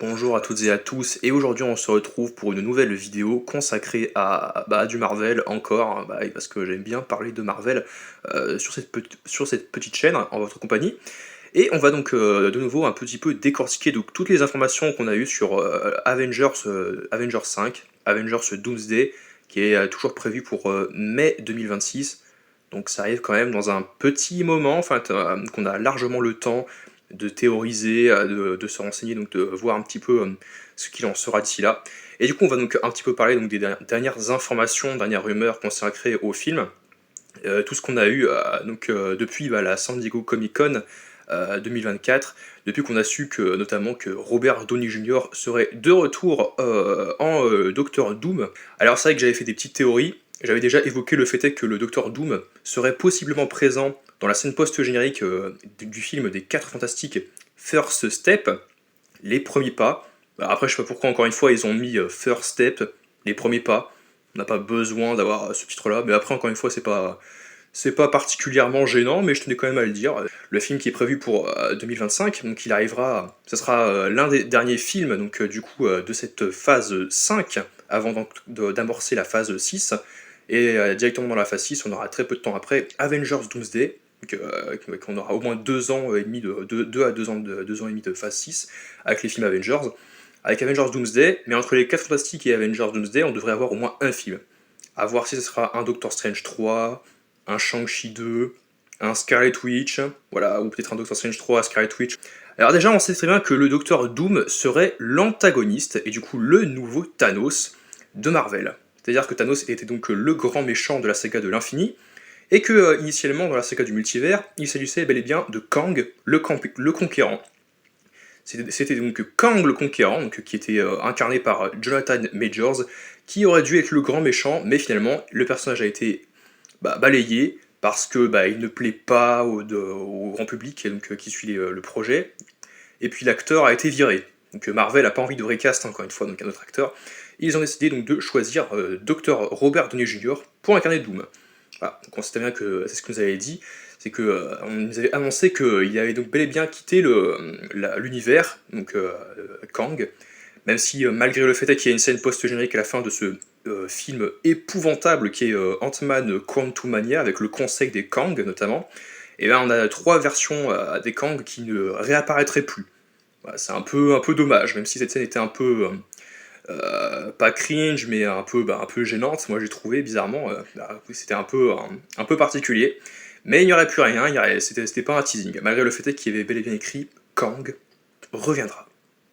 Bonjour à toutes et à tous, et aujourd'hui on se retrouve pour une nouvelle vidéo consacrée à du Marvel encore, hein, parce que j'aime bien parler de Marvel sur cette petite chaîne en votre compagnie. Et on va donc de nouveau un petit peu décortiquer donc, toutes les informations qu'on a eues sur Avengers 5, Avengers Doomsday, qui est toujours prévu pour mai 2026. Donc ça arrive quand même dans un petit moment, enfin qu'on a largement le temps de théoriser, de se renseigner, donc de voir un petit peu ce qu'il en sera d'ici là. Et du coup, on va donc un petit peu parler donc, des dernières informations, dernières rumeurs consacrées au film. Tout ce qu'on a eu depuis la San Diego Comic Con 2024, depuis qu'on a su que notamment que Robert Downey Jr. serait de retour en Docteur Doom. Alors c'est vrai que j'avais fait des petites théories, j'avais déjà évoqué le fait est que le Docteur Doom serait possiblement présent dans la scène post-générique du film des 4 Fantastiques First Step, les premiers pas. Après je sais pas pourquoi encore une fois ils ont mis First Step, les premiers pas. On n'a pas besoin d'avoir ce titre-là, mais après encore une fois c'est pas particulièrement gênant, mais je tenais quand même à le dire. Le film qui est prévu pour 2025, donc il arrivera, ce sera l'un des derniers films de cette phase 5, avant d'amorcer la phase 6. Et directement dans la phase 6, on aura très peu de temps après Avengers Doomsday, qu'on aura au moins 2 ans et demi de 2 à 2 ans, 2 ans et demi de phase 6 avec les films Avengers. Avec Avengers Doomsday, mais entre les 4 Fantastiques et Avengers Doomsday, on devrait avoir au moins un film. À voir si ce sera un Doctor Strange 3, un Shang-Chi 2, un Scarlet Witch, voilà, ou peut-être un Doctor Strange 3 Scarlet Witch. Alors déjà, on sait très bien que le Docteur Doom serait l'antagoniste, et du coup le nouveau Thanos de Marvel. C'est-à-dire que Thanos était donc le grand méchant de la saga de l'infini, et que initialement dans la saga du multivers, il s'agissait bel et bien de Kang, le conquérant. C'était donc Kang le Conquérant, qui était incarné par Jonathan Majors, qui aurait dû être le grand méchant, mais finalement le personnage a été balayé parce que il ne plaît pas au grand public qui suit le projet. Et puis l'acteur a été viré. Donc Marvel n'a pas envie de recast encore une fois donc un autre acteur. Ils ont décidé donc de choisir Dr Robert Downey Jr. pour incarner Doom. Voilà, donc on sait bien que c'est ce que nous avait dit, c'est que on nous avait annoncé qu'il avait donc bel et bien quitté l'univers, Kang, même si malgré le fait qu'il y a une scène post-générique à la fin de ce film épouvantable qui est Ant-Man Quantumania, avec le conseil des Kang notamment, et ben on a 3 versions des Kang qui ne réapparaîtraient plus. Voilà, c'est un peu dommage, même si cette scène était un peu pas cringe, mais un peu gênante, moi j'ai trouvé bizarrement, c'était un peu particulier. Mais il n'y aurait plus rien, c'était pas un teasing, malgré le fait qu'il y avait bel et bien écrit Kang reviendra.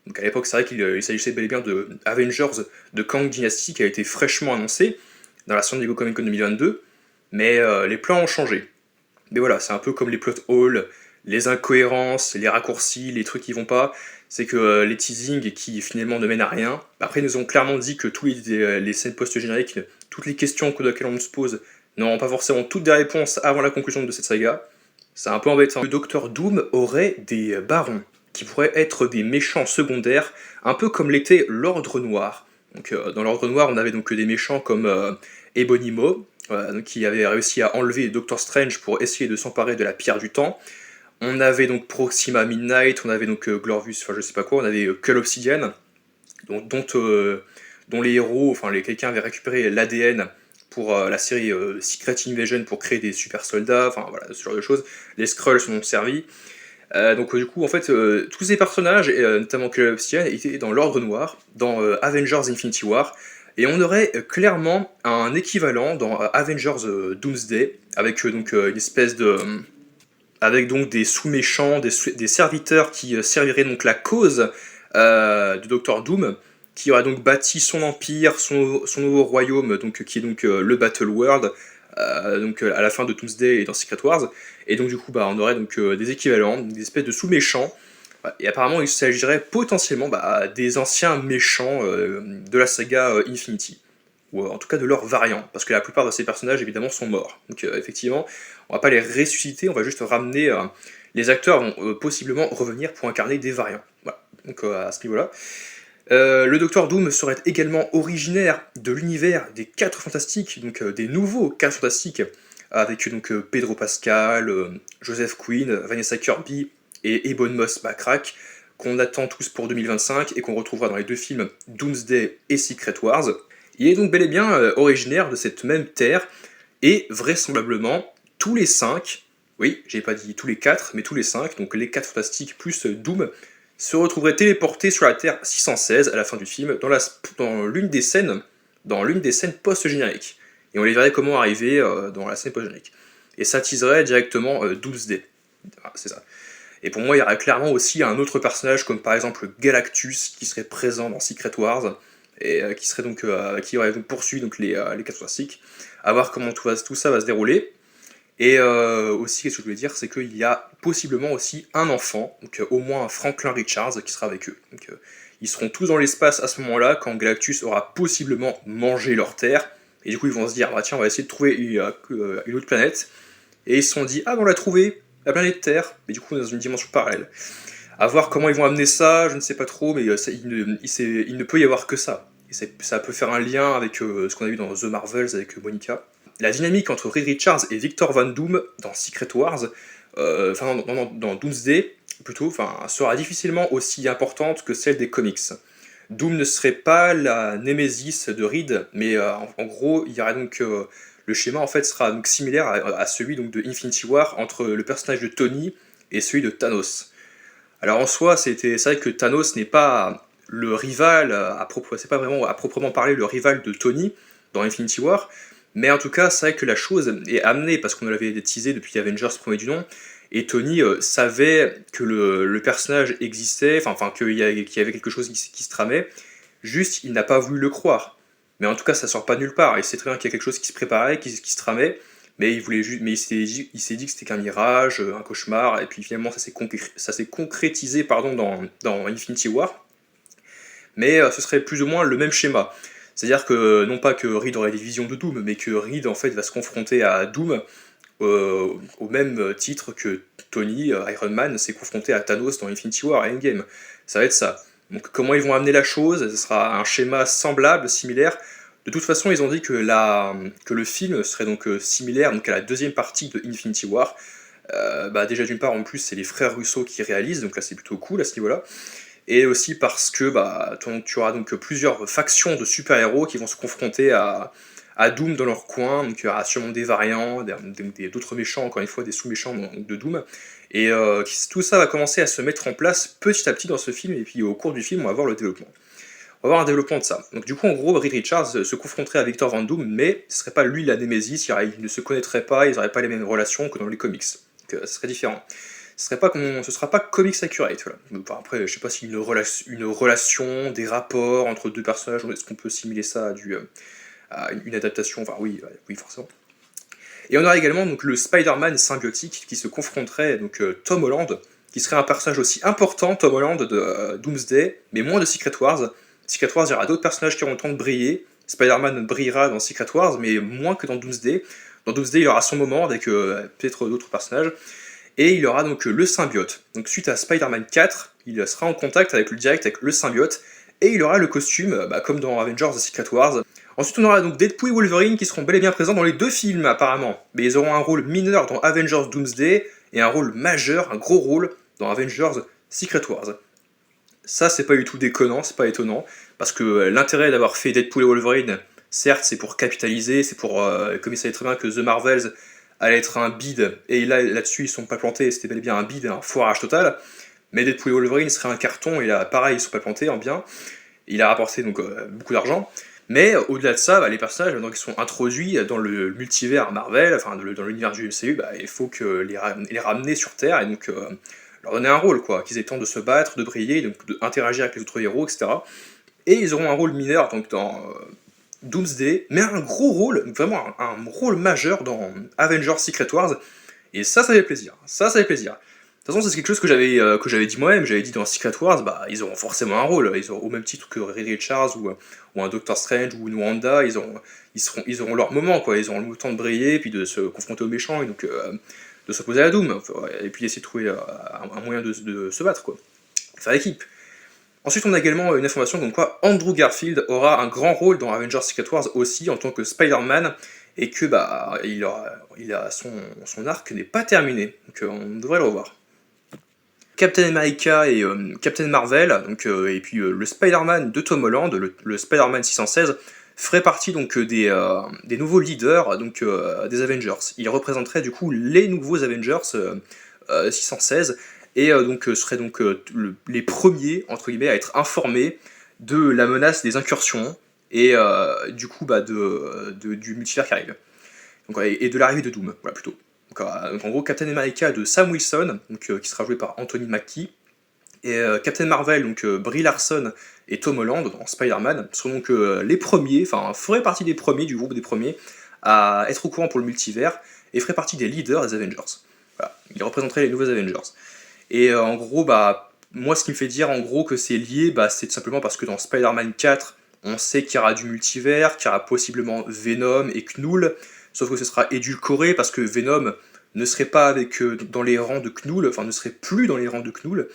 Donc à l'époque, c'est vrai qu'il s'agissait bel et bien de Avengers de Kang Dynasty qui a été fraîchement annoncé dans la San Diego Comic Con 2022, mais les plans ont changé. Mais voilà, c'est un peu comme les plot holes, les incohérences, les raccourcis, les trucs qui vont pas. C'est que les teasings qui finalement ne mènent à rien. Après, ils nous ont clairement dit que tous les scènes post-génériques, toutes les questions auxquelles on se pose, n'auront pas forcément toutes des réponses avant la conclusion de cette saga. C'est un peu embêtant. Le Docteur Doom aurait des barons qui pourraient être des méchants secondaires, un peu comme l'était l'Ordre Noir. Donc, dans l'Ordre Noir, on avait donc des méchants comme Ebonimo, qui avait réussi à enlever Doctor Strange pour essayer de s'emparer de la pierre du temps. On avait donc Proxima Midnight, on avait donc Glorvus, enfin je sais pas quoi, on avait Cull Obsidian, dont les héros, quelqu'un avait récupéré l'ADN pour la série Secret Invasion pour créer des super soldats, enfin voilà, ce genre de choses. Les Skrulls sont servis. Du coup, en fait, tous ces personnages, et notamment Cull Obsidian, étaient dans l'Ordre Noir, dans Avengers Infinity War, et on aurait clairement un équivalent dans Avengers Doomsday, avec une espèce de avec donc des sous-méchants, des serviteurs qui serviraient donc la cause du Docteur Doom, qui aurait donc bâti son empire, son nouveau royaume, qui est donc le Battle World, à la fin de Doomsday et dans Secret Wars. Et donc du coup, on aurait donc des équivalents, des espèces de sous-méchants. Et apparemment, il s'agirait potentiellement des anciens méchants de la saga Infinity, ou en tout cas de leurs variants, parce que la plupart de ces personnages évidemment sont morts. Donc effectivement, on va pas les ressusciter, on va juste ramener. Les acteurs vont possiblement revenir pour incarner des variants. Voilà, donc à ce niveau-là. Le Docteur Doom serait également originaire de l'univers des 4 Fantastiques, donc des nouveaux 4 Fantastiques, avec donc Pedro Pascal, Joseph Quinn, Vanessa Kirby et Ebon Moss Backrack, qu'on attend tous pour 2025 et qu'on retrouvera dans les deux films Doomsday et Secret Wars. Il est donc bel et bien originaire de cette même terre, et vraisemblablement, tous les 5, oui, j'ai pas dit tous les 4, mais tous les 5, donc les 4 fantastiques plus Doom, se retrouveraient téléportés sur la Terre 616 à la fin du film, dans l'une des scènes, post-génériques. Et on les verrait comment arriver dans la scène post-générique. Et ça teaserait directement Doomsday. Ah, c'est ça. Et pour moi, il y aurait clairement aussi un autre personnage, comme par exemple Galactus, qui serait présent dans Secret Wars, et qui aurait donc poursuivi donc, les 4 fantastiques, à voir comment tout ça va se dérouler. Et aussi, qu'est-ce que je voulais dire, c'est qu'il y a possiblement aussi un enfant, donc au moins un Franklin Richards, qui sera avec eux. Donc, ils seront tous dans l'espace à ce moment-là, quand Galactus aura possiblement mangé leur Terre, et du coup ils vont se dire, bah, tiens, on va essayer de trouver une autre planète, et ils se sont dit, ah, ben, on l'a trouvé, la planète Terre, mais du coup dans une dimension parallèle. À voir comment ils vont amener ça, je ne sais pas trop, mais il ne peut y avoir que ça. Et ça peut faire un lien avec ce qu'on a vu dans The Marvels avec Monica. La dynamique entre Reed Richards et Victor Van Doom dans Secret Wars, dans Doomsday, plutôt, sera difficilement aussi importante que celle des comics. Doom ne serait pas la némésis de Reed, mais en gros, il y aura donc le schéma en fait sera donc similaire à celui donc de Infinity War entre le personnage de Tony et celui de Thanos. Alors en soi, c'est vrai que Thanos n'est pas le rival, c'est pas vraiment à proprement parler le rival de Tony dans Infinity War, mais en tout cas, c'est vrai que la chose est amenée, parce qu'on l'avait teasé depuis Avengers premier du nom, et Tony savait que le personnage existait, qu'il y avait quelque chose qui se tramait, juste il n'a pas voulu le croire. Mais en tout cas, ça sort pas de nulle part, il sait très bien qu'il y a quelque chose qui se préparait, qui se tramait, mais il s'est dit que c'était qu'un mirage, un cauchemar, et puis finalement ça s'est concrétisé dans Infinity War. Mais ce serait plus ou moins le même schéma. C'est-à-dire que non pas que Reed aurait des visions de Doom, mais que Reed en fait va se confronter à Doom au même titre que Tony, Iron Man, s'est confronté à Thanos dans Infinity War et Endgame. Ça va être ça. Donc comment ils vont amener la chose, ce sera un schéma semblable, similaire. De toute façon, ils ont dit que le film serait donc similaire donc à la deuxième partie de Infinity War. Déjà d'une part, en plus, c'est les frères Russo qui réalisent, donc là c'est plutôt cool à ce niveau-là. Et aussi parce que tu auras donc plusieurs factions de super-héros qui vont se confronter à Doom dans leur coin, donc il y aura sûrement des variants, d'autres méchants, encore une fois des sous-méchants de Doom, et tout ça va commencer à se mettre en place petit à petit dans ce film, et puis au cours du film on va voir le développement. On va voir un développement de ça. Donc du coup en gros Reed Richards se confronterait à Victor Van Doom, mais ce serait pas lui la Némésis, il ne se connaîtrait pas, ils n'auraient pas les mêmes relations que dans les comics, donc ce serait différent. Ce sera pas comics accurate, voilà. Après, je sais pas si une relation, des rapports entre deux personnages, est-ce qu'on peut simuler ça à une adaptation, oui, forcément. Et on aura également donc, le Spider-Man symbiotique qui se confronterait donc Tom Holland, qui serait un personnage aussi important, Tom Holland, de Doomsday, mais moins de Secret Wars. Secret Wars, il y aura d'autres personnages qui auront le temps de briller. Spider-Man brillera dans Secret Wars, mais moins que dans Doomsday. Dans Doomsday, il aura son moment avec peut-être d'autres personnages. Et il aura donc le symbiote. Donc suite à Spider-Man 4, il sera en contact avec le symbiote, et il aura le costume, comme dans Avengers The Secret Wars. Ensuite on aura donc Deadpool et Wolverine qui seront bel et bien présents dans les deux films apparemment, mais ils auront un rôle mineur dans Avengers Doomsday, et un rôle majeur, un gros rôle, dans Avengers Secret Wars. Ça c'est pas du tout déconnant, c'est pas étonnant, parce que l'intérêt d'avoir fait Deadpool et Wolverine, certes c'est pour capitaliser, c'est pour, comme il savait très bien que The Marvels allait être un bid, et là-dessus ils sont pas plantés, c'était bel et bien un bid, un foirage total, mais Deadpool et Wolverine serait un carton, et là pareil ils sont pas plantés en bien, il a rapporté donc beaucoup d'argent, mais au-delà de ça, les personnages donc, qui sont introduits dans le multivers Marvel, dans l'univers du MCU, il faut que les ramener sur Terre, et donc leur donner un rôle, quoi, qu'ils aient le temps de se battre, de briller, donc d'interagir avec les autres héros, etc. Et ils auront un rôle mineur donc dans Doomsday, mais un gros rôle, vraiment un rôle majeur dans Avengers Secret Wars, et ça fait plaisir. Ça fait plaisir. De toute façon, c'est quelque chose que j'avais dit moi-même, j'avais dit dans Secret Wars, ils auront forcément un rôle, ils auront au même titre que Reed Richards ou un Doctor Strange ou une Wanda, ils auront leur moment, quoi, ils auront le temps de briller, puis de se confronter aux méchants, et donc de s'opposer à Doom, et puis d'essayer de trouver un moyen de se battre, quoi. Faire équipe. Ensuite, on a également une information comme quoi Andrew Garfield aura un grand rôle dans Avengers Secret Wars aussi en tant que Spider-Man, et que son arc n'est pas terminé, donc on devrait le revoir. Captain America et Captain Marvel, donc, et puis le Spider-Man de Tom Holland, le Spider-Man 616, ferait partie donc des nouveaux leaders donc, des Avengers. Ils représenteraient du coup les nouveaux Avengers 616 et donc seraient donc les premiers entre guillemets à être informés de la menace des incursions et du coup du multivers qui arrive. Donc, et de l'arrivée de Doom, voilà plutôt. Donc, en gros, Captain America de Sam Wilson, donc, qui sera joué par Anthony Mackie, et Captain Marvel, donc Brie Larson et Tom Holland en Spider-Man, seront donc les premiers, enfin feraient partie des premiers, du groupe des premiers, à être au courant pour le multivers, et feraient partie des leaders des Avengers. Voilà, ils représenteraient les nouveaux Avengers. Et en gros, moi ce qui me fait dire en gros que c'est lié, c'est tout simplement parce que dans Spider-Man 4, on sait qu'il y aura du multivers, qu'il y aura possiblement Venom et Knull, sauf que ce sera édulcoré parce que Venom ne serait pas dans les rangs de Knull, enfin ne serait plus dans les rangs de Knull,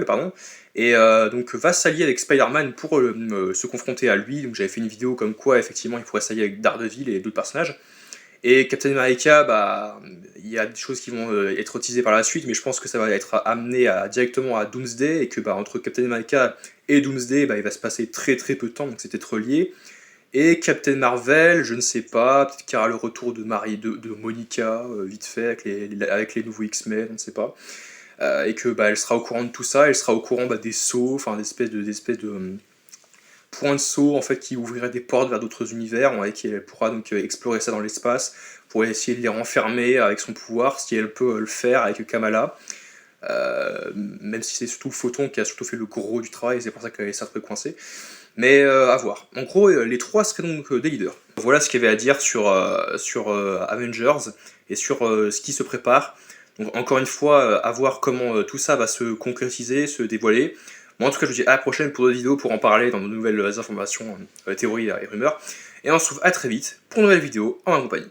pardon, et donc va s'allier avec Spider-Man pour se confronter à lui. Donc j'avais fait une vidéo comme quoi effectivement il pourrait s'allier avec Daredevil et d'autres personnages. Et Captain America, il y a des choses qui vont être teasées par la suite, mais je pense que ça va être amené directement à Doomsday, et que entre Captain America et Doomsday, il va se passer très très peu de temps, donc c'est être relié. Et Captain Marvel, je ne sais pas, peut-être qu'il y aura le retour de Monica, vite fait, avec les nouveaux X-Men, on ne sait pas. Et que elle sera au courant de tout ça, elle sera au courant des sauts, enfin des espèces de points de saut en fait qui ouvriraient des portes vers d'autres univers, et qu'elle pourra donc explorer ça dans l'espace pour essayer de les renfermer avec son pouvoir, si elle peut le faire avec Kamala. Même si c'est surtout Photon qui a surtout fait le gros du travail, et c'est pour ça qu'elle est un peu coincée. Mais à voir. En gros, les trois seraient donc des leaders. Voilà ce qu'il y avait à dire sur Avengers et sur ce qui se prépare. Donc encore une fois, à voir comment tout ça va se concrétiser, se dévoiler. Moi en tout cas, je vous dis à la prochaine pour d'autres vidéos pour en parler dans de nouvelles informations, théories et rumeurs. Et on se retrouve à très vite pour une nouvelle vidéo en ma compagnie.